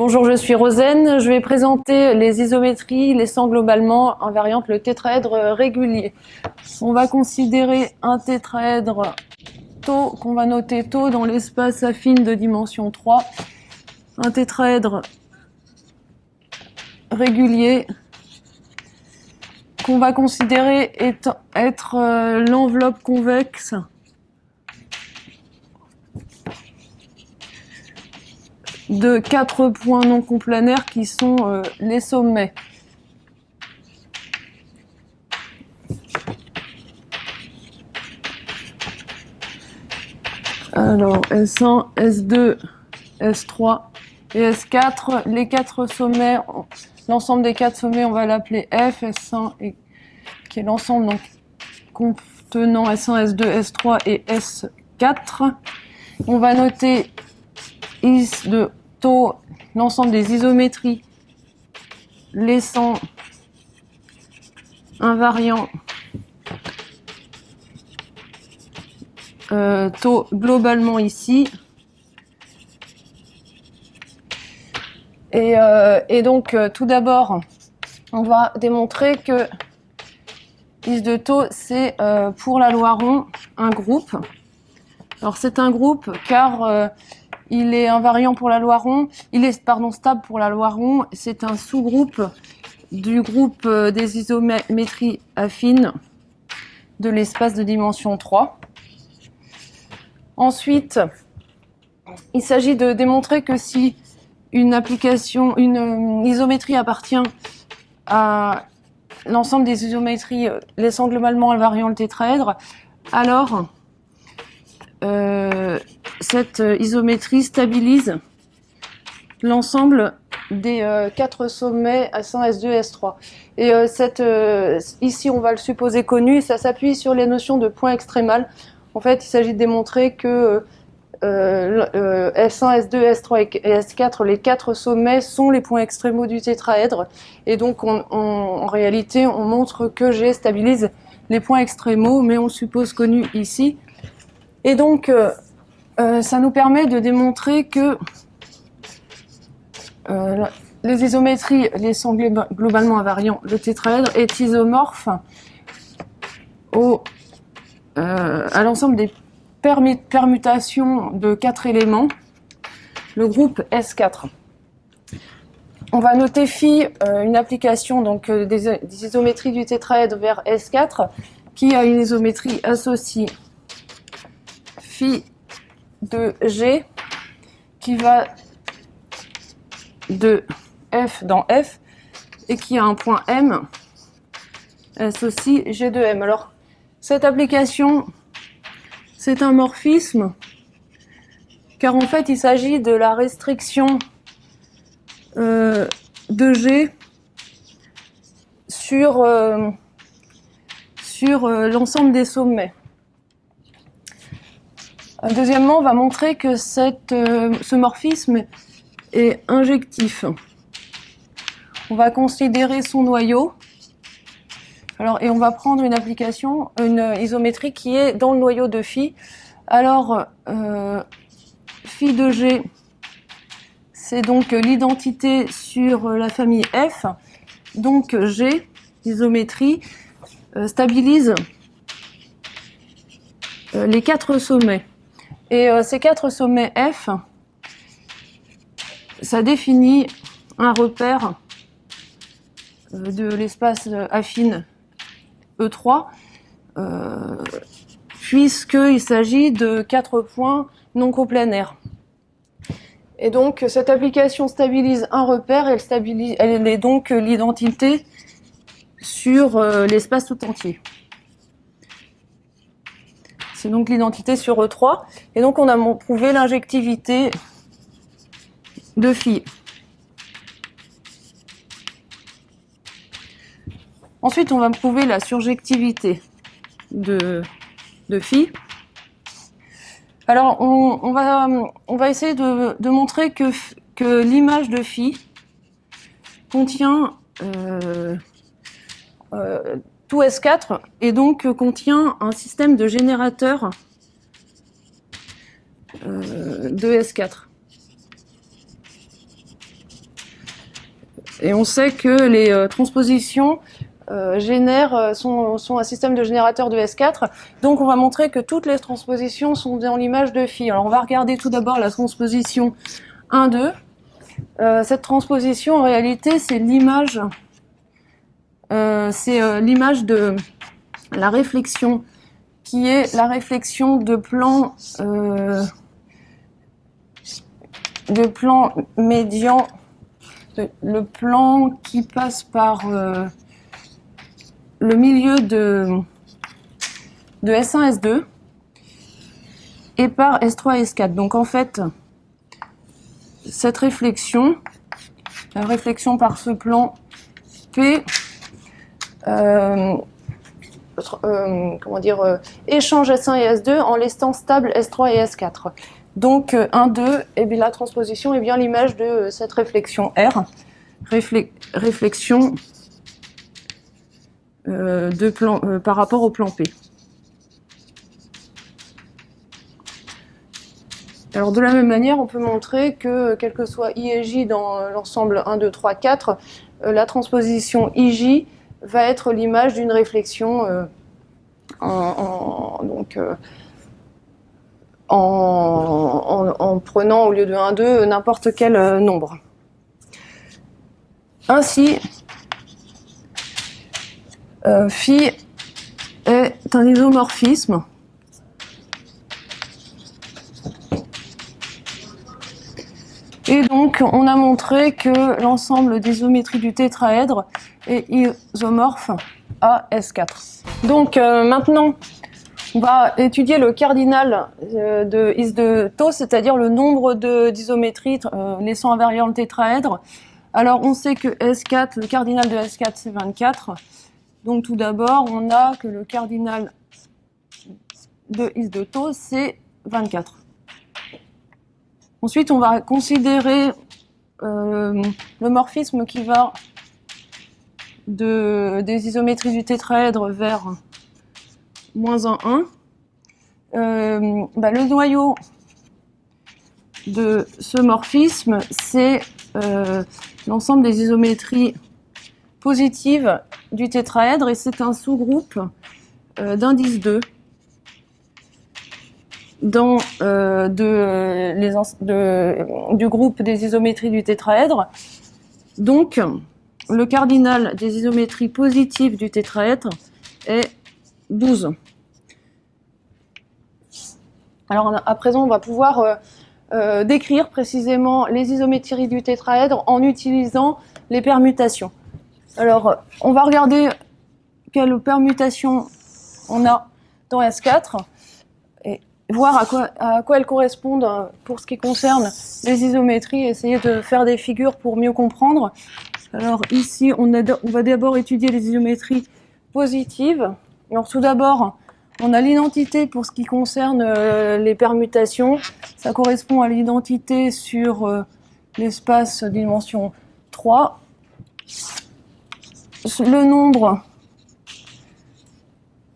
Bonjour, je suis Rosen. Je vais présenter les isométries laissant globalement invariante le tétraèdre régulier. On va considérer un tétraèdre tau, qu'on va noter tau dans l'espace affine de dimension 3. Un tétraèdre régulier qu'on va considérer être l'enveloppe convexe de 4 points non complanaires qui sont les sommets. Alors, S1, S2, S3 et S4. Les 4 sommets, l'ensemble des 4 sommets, on va l'appeler F, S1, qui est l'ensemble donc contenant S1, S2, S3 et S4. On va noter is de tau, l'ensemble des isométries laissant invariant tau globalement ici. Et donc, tout d'abord, on va démontrer que is de tau, c'est pour la loi rond un groupe. Alors, c'est un groupe car il est invariant pour la loi rond, il est stable pour la loi rond, c'est un sous-groupe du groupe des isométries affines de l'espace de dimension 3. Ensuite, il s'agit de démontrer que si une isométrie appartient à l'ensemble des isométries laissant globalement invariant le tétraèdre, alors cette isométrie stabilise l'ensemble des 4 sommets S1, S2, S3. Et ici, on va le supposer connu, ça s'appuie sur les notions de point extrémal. En fait, il s'agit de démontrer que S1, S2, S3 et S4, les 4 sommets sont les points extrémaux du tétraèdre. Et donc, en réalité, on montre que G stabilise les points extrémaux, mais on le suppose connu ici. Et donc, ça nous permet de démontrer que les isométries laissant globalement invariant le tétraèdre est isomorphe à l'ensemble des permutations de 4 éléments, le groupe S4. On va noter phi, une application donc, des isométries du tétraèdre vers S4, qui a une isométrie associée phi de G, qui va de F dans F, et qui a un point M, associe G de M. Alors, cette application, c'est un morphisme, car en fait, il s'agit de la restriction de G sur l'ensemble des sommets. Deuxièmement, on va montrer que ce morphisme est injectif. On va considérer son noyau. Alors, et on va prendre une isométrie qui est dans le noyau de phi. Alors, phi de G, c'est donc l'identité sur la famille F. Donc, G, isométrie, stabilise les 4 sommets. Et ces 4 sommets F, ça définit un repère de l'espace affine E3, puisqu'il s'agit de 4 points non coplanaires. Et donc, cette application stabilise un repère, elle est donc l'identité sur l'espace tout entier. C'est donc l'identité sur E3. Et donc, on a prouvé l'injectivité de phi. Ensuite, on va prouver la surjectivité de phi. Alors, on va essayer de montrer que l'image de phi contient tout S4 et donc contient un système de générateur de S4. Et on sait que les transpositions sont un système de générateur de S4. Donc on va montrer que toutes les transpositions sont dans l'image de phi. Alors on va regarder tout d'abord la transposition 1, 2. Cette transposition, en réalité, c'est l'image de la réflexion, qui est la réflexion de plan médian, le plan qui passe par le milieu de S1, S2 et par S3 et S4. Donc en fait, cette réflexion, la réflexion par ce plan P, échange S1 et S2 en laissant stable S3 et S4. Donc 1, 2, et bien la transposition est bien l'image de cette réflexion R, réflexion par rapport au plan P. Alors de la même manière, on peut montrer que quel que soit I et J dans l'ensemble 1, 2, 3, 4, la transposition IJ va être l'image d'une réflexion en prenant au lieu de 1, 2 n'importe quel nombre. Ainsi, phi est un isomorphisme et donc on a montré que l'ensemble des isométries du tétraèdre est isomorphe à S4. Donc maintenant, on va étudier le cardinal de Is de taux, c'est-à-dire le nombre d'isométries laissant invariant le tétraèdre. Alors on sait que S4, le cardinal de S4 c'est 24. Donc tout d'abord, on a que le cardinal de Is de taux c'est 24. Ensuite, on va considérer le morphisme qui va des isométries du tétraèdre vers moins 1, 1. Le noyau de ce morphisme, c'est l'ensemble des isométries positives du tétraèdre et c'est un sous-groupe d'indice 2 dans du groupe des isométries du tétraèdre. Donc, le cardinal des isométries positives du tétraèdre est 12. Alors, à présent, on va pouvoir décrire précisément les isométries du tétraèdre en utilisant les permutations. Alors, on va regarder quelles permutations on a dans S4 et voir à quoi elles correspondent pour ce qui concerne les isométries, essayer de faire des figures pour mieux comprendre. Alors ici, on va d'abord étudier les isométries positives. Alors tout d'abord, on a l'identité pour ce qui concerne les permutations. Ça correspond à l'identité sur l'espace dimension 3. Le nombre,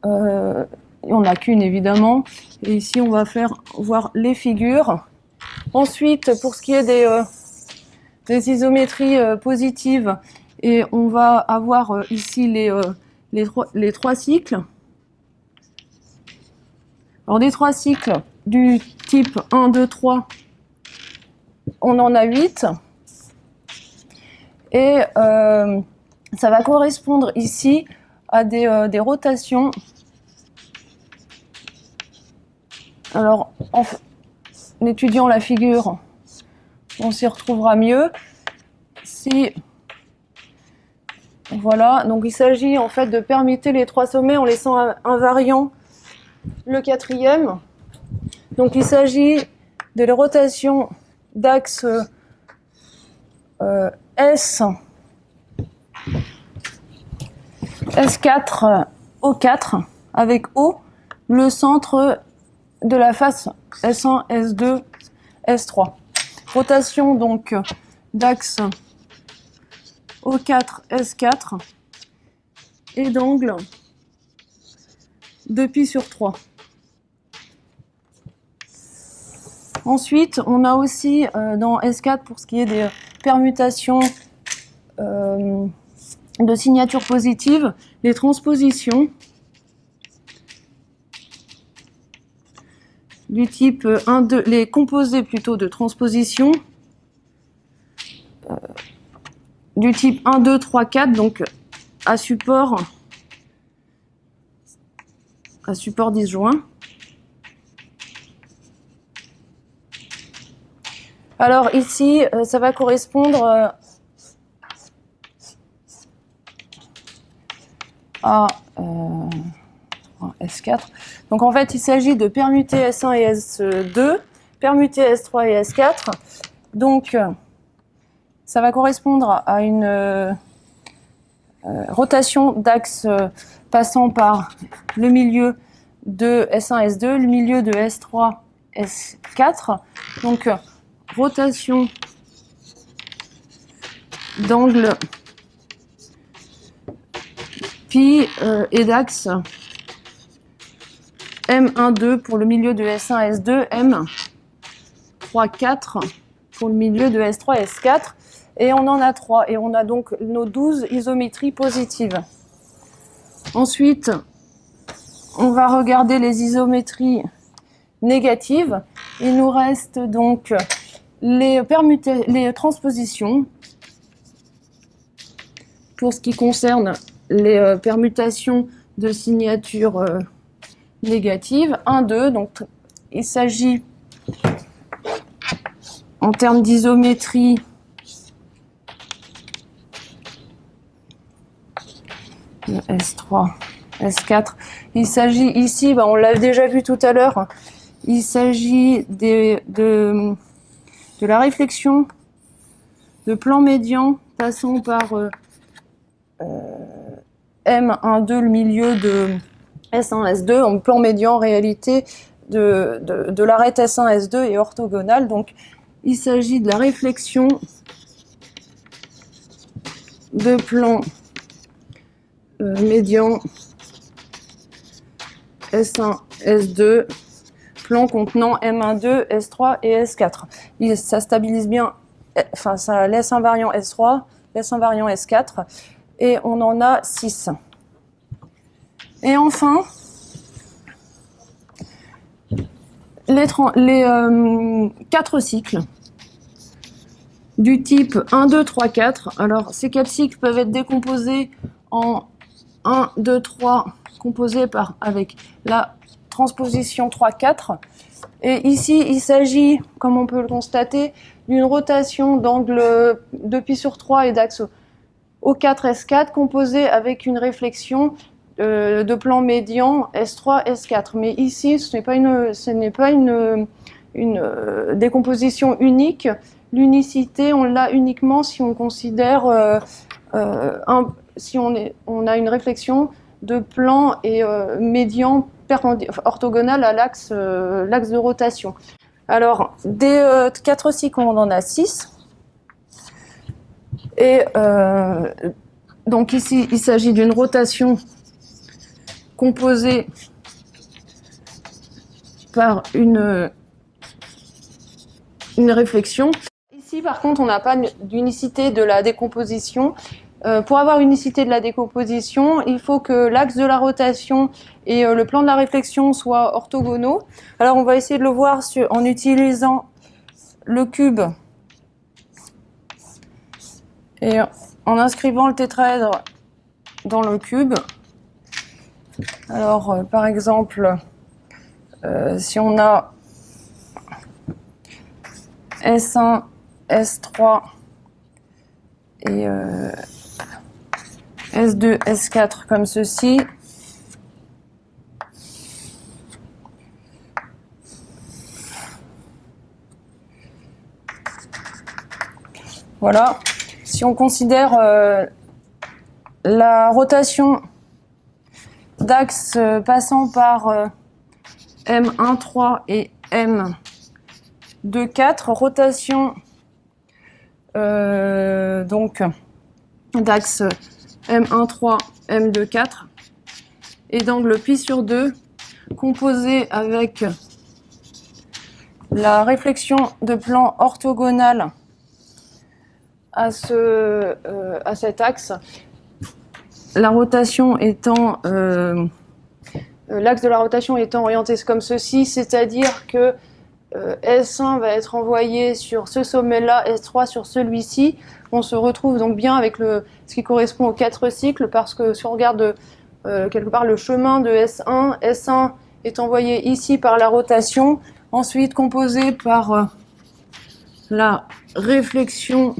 il n'y en a qu'une évidemment. Et ici, on va voir les figures. Ensuite, pour ce qui est des isométries positives, et on va avoir ici les trois cycles. Alors, des trois cycles du type 1, 2, 3, on en a 8. Et ça va correspondre ici à des rotations. Alors, en étudiant la figure, on s'y retrouvera mieux. Voilà, donc il s'agit en fait de permuter les trois sommets en laissant invariant le quatrième. Donc il s'agit de la rotation d'axe S4 O4 avec O, le centre de la face S1, S2, S3. Rotation donc d'axe O4, S4 et d'angle de pi sur 3. Ensuite, on a aussi dans S4, pour ce qui est des permutations de signature positive, les transpositions du type 1, 2, les composés plutôt de transposition du type 1, 2, 3, 4, donc à support disjoint. Alors ici, ça va correspondre à S4. Donc en fait, il s'agit de permuter S1 et S2, permuter S3 et S4. Donc ça va correspondre à une rotation d'axe passant par le milieu de S1, S2, le milieu de S3, S4. Donc rotation d'angle pi et d'axe M1,2 pour le milieu de S1, S2, M3,4 pour le milieu de S3, S4. Et on en a 3. Et on a donc nos 12 isométries positives. Ensuite, on va regarder les isométries négatives. Il nous reste donc les transpositions pour ce qui concerne les permutations de signature négative. 1, 2, donc il s'agit en termes d'isométrie de S3, S4. Il s'agit ici, on l'a déjà vu tout à l'heure, il s'agit de la réflexion de plan médian passant par M1,2, le milieu de S1, S2, en plan médian en réalité de l'arête S1, S2 est orthogonale. Donc il s'agit de la réflexion de plan médian S1, S2, plan contenant M1,2, S3 et S4. Ça stabilise bien, enfin ça laisse invariant S3, laisse invariant S4, et on en a 6. Et enfin, les 4 cycles du type 1, 2, 3, 4. Alors, ces 4 cycles peuvent être décomposés en 1, 2, 3, composés avec la transposition 3, 4. Et ici, il s'agit, comme on peut le constater, d'une rotation d'angle de pi sur 3 et d'axe O4, S4, composée avec une réflexion de plan médian S3, S4. Mais ici, ce n'est pas une décomposition unique. L'unicité, on l'a uniquement si on considère si on a une réflexion de plan et médian orthogonal à l'axe de rotation. Alors, des 4 cycles, on en a 6. Et donc ici, il s'agit d'une rotation composée par une réflexion. Ici, par contre, on n'a pas d'unicité de la décomposition. Pour avoir unicité de la décomposition, il faut que l'axe de la rotation et le plan de la réflexion soient orthogonaux. Alors, on va essayer de le voir en utilisant le cube et en inscrivant le tétraèdre dans le cube. Alors, par exemple, si on a S1, S3 et S2, S4 comme ceci, voilà. Si on considère la rotation d'axe passant par M1,3 et M2,4, rotation donc d'axe M1,3, M2,4 et d'angle pi sur 2 composé avec la réflexion de plan orthogonal à cet axe, la rotation étant l'axe de la rotation étant orienté comme ceci, c'est-à-dire que S1 va être envoyé sur ce sommet-là, S3 sur celui-ci. On se retrouve donc bien avec ce qui correspond aux 4 cycles, parce que si on regarde quelque part le chemin de S1, S1 est envoyé ici par la rotation, ensuite composé par la réflexion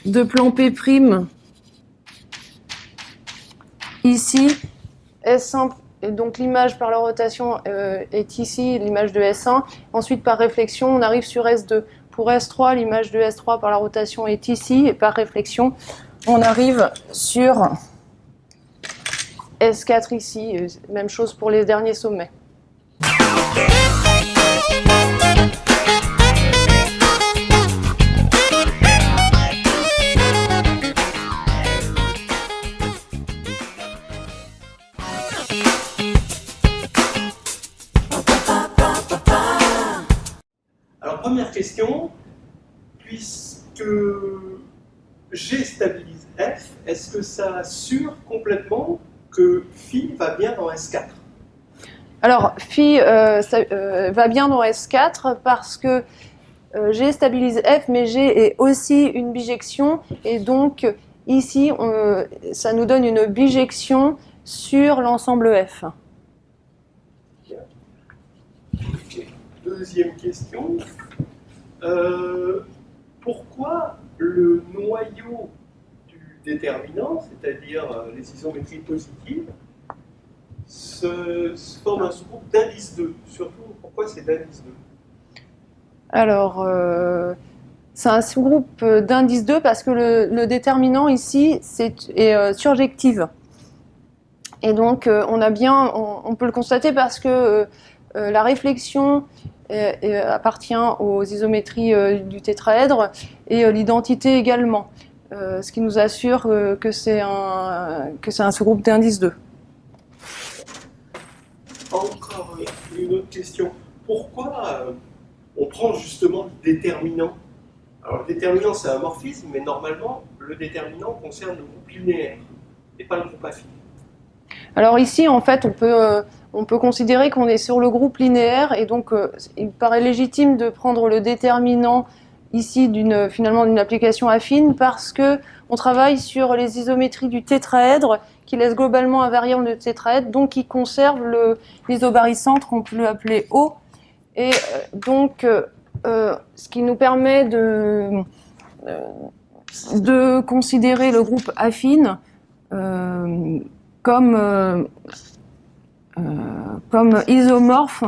de plan P' ici, S1, et donc l'image par la rotation est ici, l'image de S1. Ensuite, par réflexion, on arrive sur S2. Pour S3, l'image de S3 par la rotation est ici, et par réflexion, on arrive sur S4 ici. Même chose pour les derniers sommets. Alors, première question, puisque G stabilise F, est-ce que ça assure complètement que Phi va bien dans S4? Alors, Phi va bien dans S4 parce que G stabilise F, mais G est aussi une bijection, et donc ici, ça nous donne une bijection sur l'ensemble F. Okay. Deuxième question, pourquoi le noyau du déterminant, c'est-à-dire les isométries positives, se forme un sous-groupe d'indice 2? Surtout, pourquoi c'est d'indice 2? Alors, c'est un sous-groupe d'indice 2 parce que le déterminant ici est surjective. Et donc, on peut le constater parce que la réflexion appartient aux isométries du tétraèdre, et l'identité également, ce qui nous assure que c'est un sous-groupe d'indice 2. Encore une autre question. Pourquoi on prend justement le déterminant? Alors le déterminant, c'est un morphisme, mais normalement le déterminant concerne le groupe linéaire et pas le groupe affine. Alors ici, en fait, on peut considérer qu'on est sur le groupe linéaire, et donc il paraît légitime de prendre le déterminant ici finalement d'une application affine, parce que on travaille sur les isométries du tétraèdre qui laissent globalement invariant le tétraèdre, donc qui conserve l'isobarycentre, on peut l'appeler O, et donc ce qui nous permet de considérer le groupe affine comme isomorphe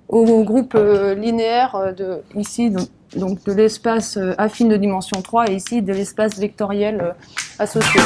au groupe linéaire ici, donc de l'espace affine de dimension 3, et ici de l'espace vectoriel associé.